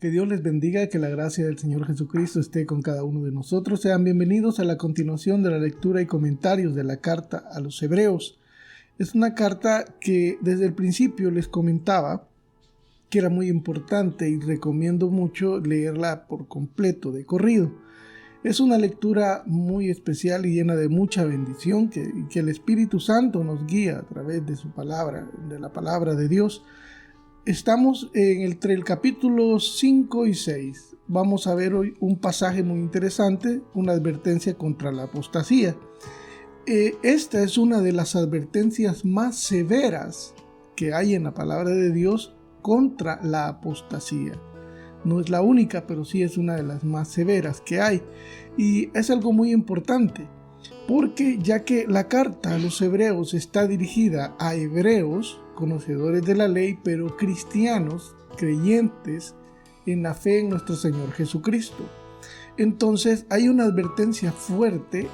Que Dios les bendiga, que la gracia del Señor Jesucristo esté con cada uno de nosotros. Sean bienvenidos a la continuación de la lectura y comentarios de la carta a los Hebreos. Es una carta que desde el principio les comentaba que era muy importante y recomiendo mucho leerla por completo, de corrido. Es una lectura muy especial y llena de mucha bendición, que el Espíritu Santo nos guía a través de su palabra, de la palabra de Dios. Estamos entre el capítulo 5 y 6. Vamos a ver hoy un pasaje muy interesante, una advertencia contra la apostasía. Esta es una de las advertencias más severas que hay en la palabra de Dios contra la apostasía. No es la única, pero sí es una de las más severas que hay. Y es algo muy importante, porque ya que la carta a los hebreos está dirigida a hebreos, conocedores de la ley, pero cristianos, creyentes en la fe en nuestro Señor Jesucristo. Entonces hay una advertencia fuerte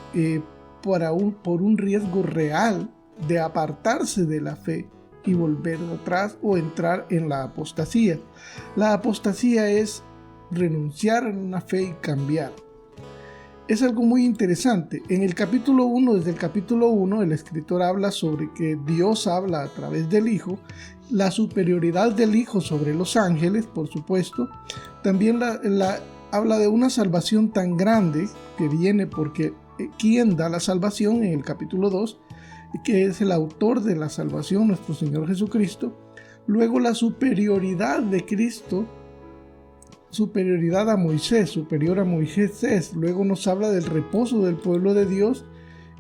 por un riesgo real de apartarse de la fe y volver atrás o entrar en la apostasía. La apostasía es renunciar a una fe y cambiar. Es algo muy interesante. En el capítulo 1, desde el capítulo 1, el escritor habla sobre que Dios habla a través del Hijo, la superioridad del Hijo sobre los ángeles, por supuesto. También habla de una salvación tan grande que viene porque ¿quién da la salvación? En el capítulo 2, que es el autor de la salvación, nuestro Señor Jesucristo. Luego la superioridad de Cristo, superioridad a Moisés, superior a Moisés. Luego nos habla del reposo del pueblo de Dios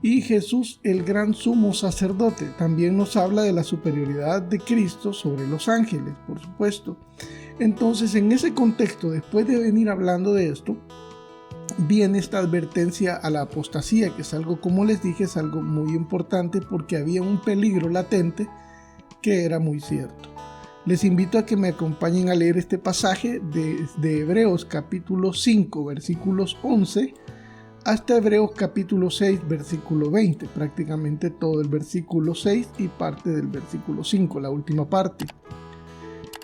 y Jesús, el gran sumo sacerdote. También nos habla de la superioridad de Cristo sobre los ángeles, por supuesto. Entonces, en ese contexto, después de venir hablando de esto, viene esta advertencia a la apostasía, que es algo, como les dije, es algo muy importante porque había un peligro latente que era muy cierto. Les invito a que me acompañen a leer este pasaje de Hebreos capítulo 5, versículos 11, hasta Hebreos capítulo 6, versículo 20, prácticamente todo el versículo 6 y parte del versículo 5, la última parte.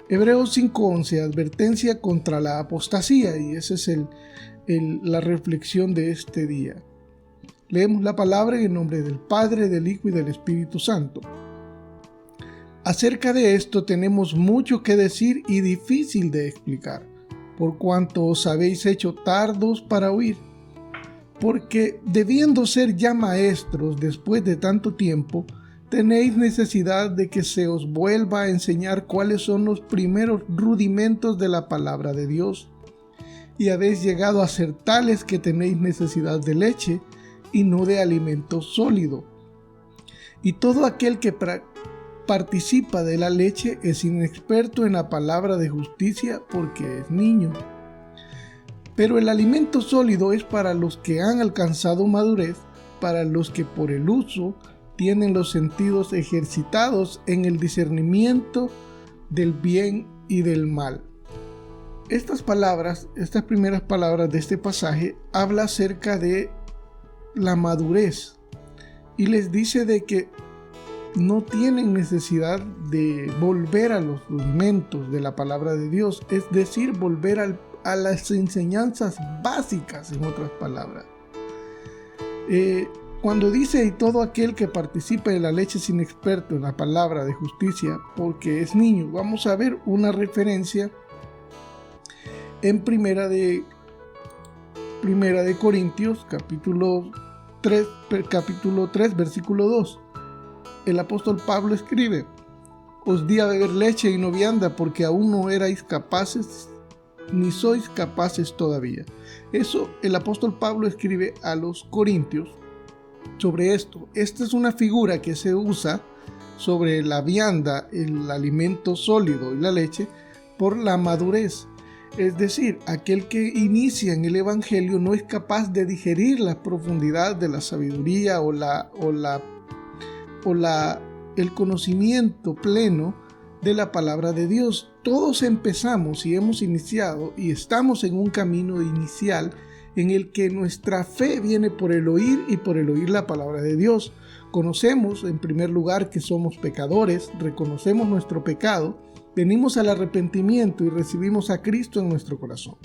Hebreos 5:11, advertencia contra la apostasía, y esa es la reflexión de este día. Leemos la palabra en el nombre del Padre, del Hijo y del Espíritu Santo. Acerca de esto tenemos mucho que decir y difícil de explicar, por cuanto os habéis hecho tardos para oír. Porque debiendo ser ya maestros después de tanto tiempo, tenéis necesidad de que se os vuelva a enseñar cuáles son los primeros rudimentos de la palabra de Dios. Y habéis llegado a ser tales que tenéis necesidad de leche y no de alimento sólido. Y todo aquel que participa de la leche es inexperto en la palabra de justicia porque es niño. Pero el alimento sólido es para los que han alcanzado madurez, para los que por el uso tienen los sentidos ejercitados en el discernimiento del bien y del mal. Estas primeras palabras de este pasaje habla acerca de la madurez y les dice de que no tienen necesidad de volver a los rudimentos de la palabra de Dios, es decir, volver a las enseñanzas básicas, en otras palabras. Cuando dice, y todo aquel que participa de la leche es inexperto en la palabra de justicia porque es niño, vamos a ver una referencia en Primera de Corintios, capítulo 3, versículo 2. El apóstol Pablo escribe: os di a beber leche y no vianda porque aún no erais capaces, ni sois capaces todavía. Eso el apóstol Pablo escribe a los corintios sobre esto. Esta es una figura que se usa sobre la vianda, el alimento sólido y la leche, por la madurez. Es decir, aquel que inicia en el evangelio no es capaz de digerir la profundidad de la sabiduría el conocimiento pleno de la palabra de Dios. Todos empezamos y hemos iniciado y estamos en un camino inicial en el que nuestra fe viene por el oír y por el oír la palabra de Dios. Conocemos en primer lugar que somos pecadores, reconocemos nuestro pecado Venimos al arrepentimiento y recibimos a Cristo en nuestro corazón.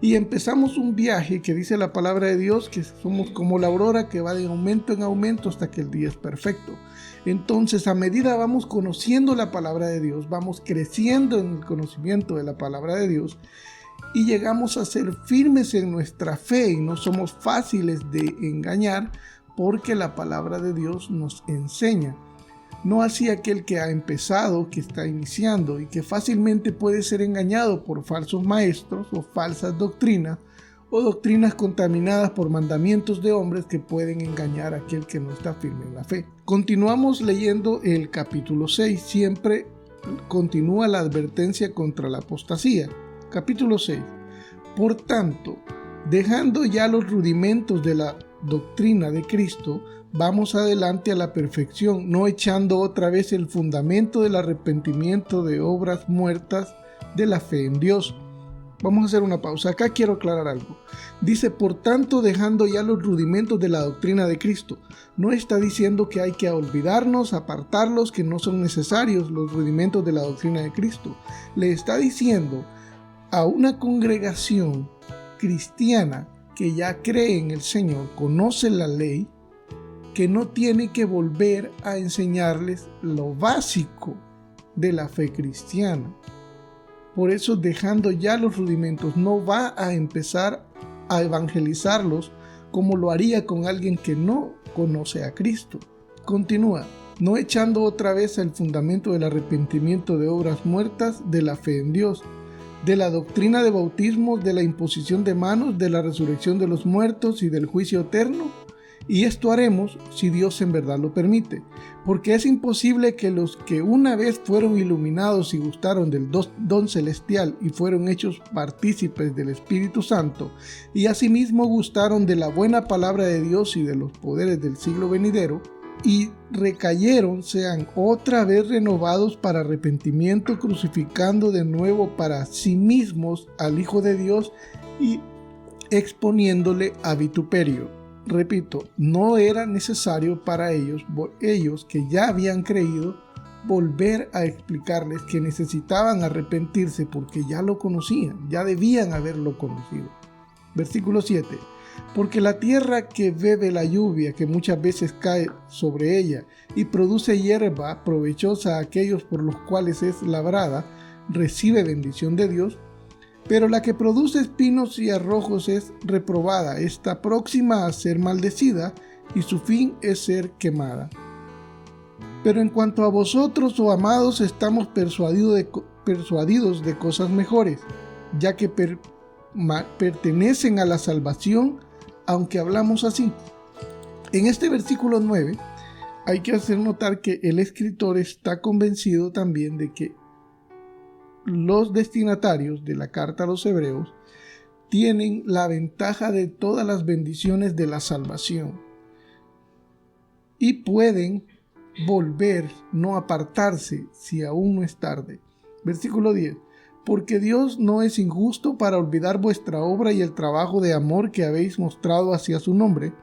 Y empezamos un viaje que dice la palabra de Dios que somos como la aurora que va de aumento en aumento hasta que el día es perfecto. Entonces, a medida vamos conociendo la palabra de Dios, vamos creciendo en el conocimiento de la palabra de Dios y llegamos a ser firmes en nuestra fe y no somos fáciles de engañar porque la palabra de Dios nos enseña. No así aquel que ha empezado, que está iniciando y que fácilmente puede ser engañado por falsos maestros o falsas doctrinas o doctrinas contaminadas por mandamientos de hombres que pueden engañar a aquel que no está firme en la fe. Continuamos leyendo el capítulo 6, siempre continúa la advertencia contra la apostasía. Capítulo 6. Por tanto, dejando ya los rudimentos de la doctrina de Cristo, vamos adelante a la perfección, no echando otra vez el fundamento del arrepentimiento de obras muertas de la fe en Dios. Vamos a hacer una pausa. Acá quiero aclarar algo. Dice, por tanto, dejando ya los rudimentos de la doctrina de Cristo. No está diciendo que hay que olvidarnos, apartarlos, que no son necesarios los rudimentos de la doctrina de Cristo. Le está diciendo a una congregación cristiana que ya cree en el Señor, conoce la ley, que no tiene que volver a enseñarles lo básico de la fe cristiana. Por eso, dejando ya los rudimentos, no va a empezar a evangelizarlos como lo haría con alguien que no conoce a Cristo. Continúa, no echando otra vez el fundamento del arrepentimiento de obras muertas de la fe en Dios, de la doctrina de bautismo, de la imposición de manos, de la resurrección de los muertos y del juicio eterno. Y esto haremos si Dios en verdad lo permite, porque es imposible que los que una vez fueron iluminados y gustaron del don celestial y fueron hechos partícipes del Espíritu Santo, y asimismo gustaron de la buena palabra de Dios y de los poderes del siglo venidero, y recayeron, sean otra vez renovados para arrepentimiento, crucificando de nuevo para sí mismos al Hijo de Dios y exponiéndole a vituperio. Repito, no era necesario para ellos que ya habían creído, volver a explicarles que necesitaban arrepentirse porque ya lo conocían, ya debían haberlo conocido. Versículo 7. Porque la tierra que bebe la lluvia que muchas veces cae sobre ella y produce hierba provechosa a aquellos por los cuales es labrada, recibe bendición de Dios. Pero la que produce espinos y arrojos es reprobada, está próxima a ser maldecida, y su fin es ser quemada. Pero en cuanto a vosotros, oh amados, estamos persuadidos de cosas mejores, ya que pertenecen a la salvación, aunque hablamos así. En este versículo 9 hay que hacer notar que el escritor está convencido también de que los destinatarios de la carta a los hebreos tienen la ventaja de todas las bendiciones de la salvación y pueden volver, no apartarse si aún no es tarde. Versículo 10. Porque Dios no es injusto para olvidar vuestra obra y el trabajo de amor que habéis mostrado hacia su nombre,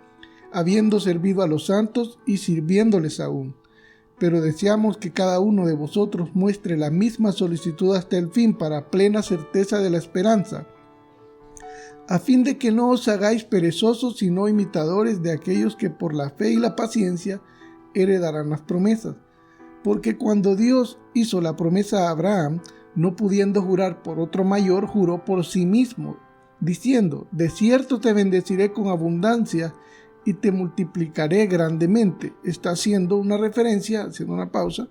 habiendo servido a los santos y sirviéndoles aún. Pero deseamos que cada uno de vosotros muestre la misma solicitud hasta el fin para plena certeza de la esperanza, a fin de que no os hagáis perezosos, sino imitadores de aquellos que por la fe y la paciencia heredarán las promesas. Porque cuando Dios hizo la promesa a Abraham, no pudiendo jurar por otro mayor, juró por sí mismo, diciendo: de cierto te bendeciré con abundancia y te multiplicaré grandemente. Está haciendo una referencia, haciendo una pausa,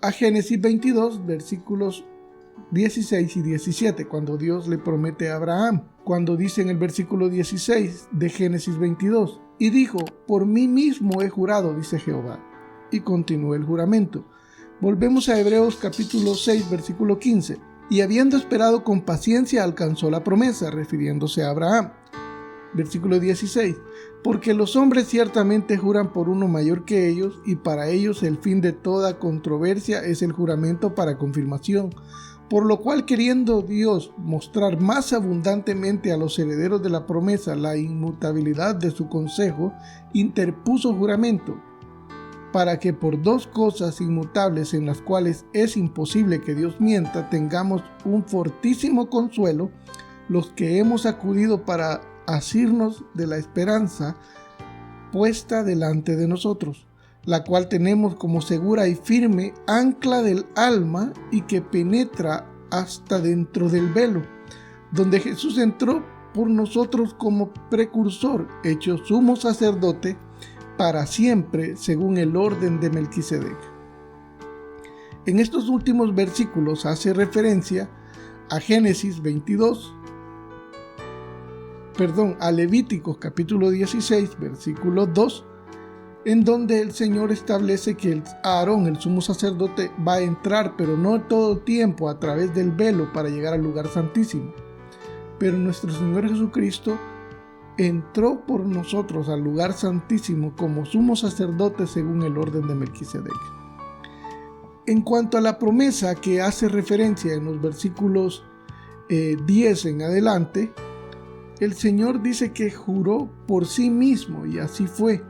a Génesis 22, versículos 16 y 17, cuando Dios le promete a Abraham. Cuando dice en el versículo 16 de Génesis 22, y dijo: por mí mismo he jurado, dice Jehová. Y continúa el juramento. Volvemos a Hebreos capítulo 6, versículo 15. Y habiendo esperado con paciencia, alcanzó la promesa, refiriéndose a Abraham. Versículo 16. Porque los hombres ciertamente juran por uno mayor que ellos, y para ellos el fin de toda controversia es el juramento para confirmación. Por lo cual, queriendo Dios mostrar más abundantemente a los herederos de la promesa la inmutabilidad de su consejo, interpuso juramento, para que por dos cosas inmutables en las cuales es imposible que Dios mienta, tengamos un fortísimo consuelo los que hemos acudido para asirnos de la esperanza puesta delante de nosotros, la cual tenemos como segura y firme ancla del alma y que penetra hasta dentro del velo, donde Jesús entró por nosotros como precursor, hecho sumo sacerdote para siempre, según el orden de Melquisedec. En estos últimos versículos hace referencia a Génesis 22, a Levíticos capítulo 16, versículo 2, en donde el Señor establece que Aarón, el sumo sacerdote, va a entrar, pero no todo el tiempo, a través del velo para llegar al lugar santísimo. Pero nuestro Señor Jesucristo entró por nosotros al lugar santísimo como sumo sacerdote según el orden de Melquisedec. En cuanto a la promesa que hace referencia en los versículos 10 en adelante, el Señor dice que juró por sí mismo, y así fue.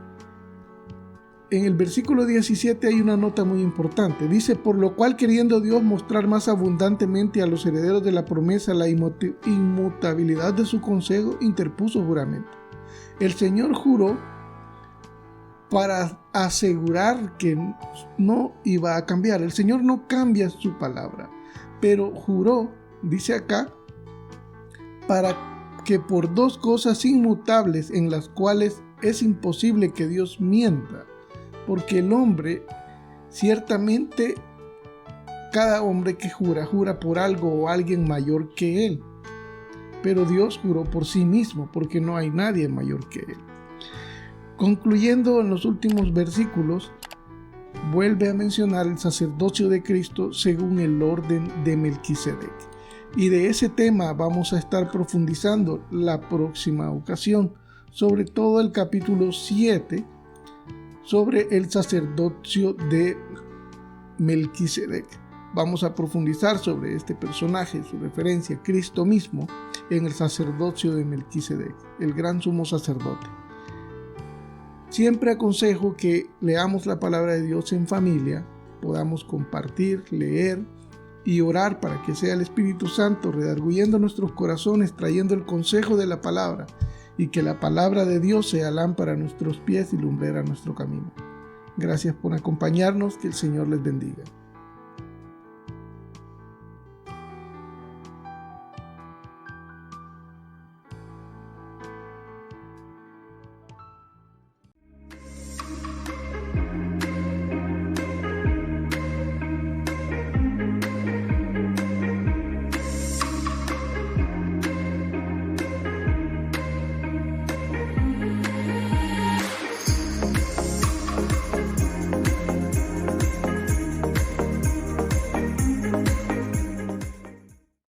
En el versículo 17 hay una nota muy importante. Dice: por lo cual, queriendo Dios mostrar más abundantemente a los herederos de la promesa la inmutabilidad de su consejo, interpuso juramento. El Señor juró para asegurar que no iba a cambiar. El Señor no cambia su palabra, pero juró, dice acá, para que por dos cosas inmutables en las cuales es imposible que Dios mienta, porque el hombre, ciertamente, cada hombre que jura por algo o alguien mayor que él, pero Dios juró por sí mismo, porque no hay nadie mayor que él. Concluyendo en los últimos versículos, vuelve a mencionar el sacerdocio de Cristo según el orden de Melquisedec. Y de ese tema vamos a estar profundizando la próxima ocasión, sobre todo el capítulo 7, sobre el sacerdocio de Melquisedec. Vamos a profundizar sobre este personaje, su referencia a Cristo mismo en el sacerdocio de Melquisedec, el gran sumo sacerdote. Siempre aconsejo que leamos la palabra de Dios en familia, podamos compartir, leer y orar para que sea el Espíritu Santo redarguyendo nuestros corazones, trayendo el consejo de la palabra, y que la palabra de Dios sea lámpara a nuestros pies y lumbrera a nuestro camino. Gracias por acompañarnos, que el Señor les bendiga.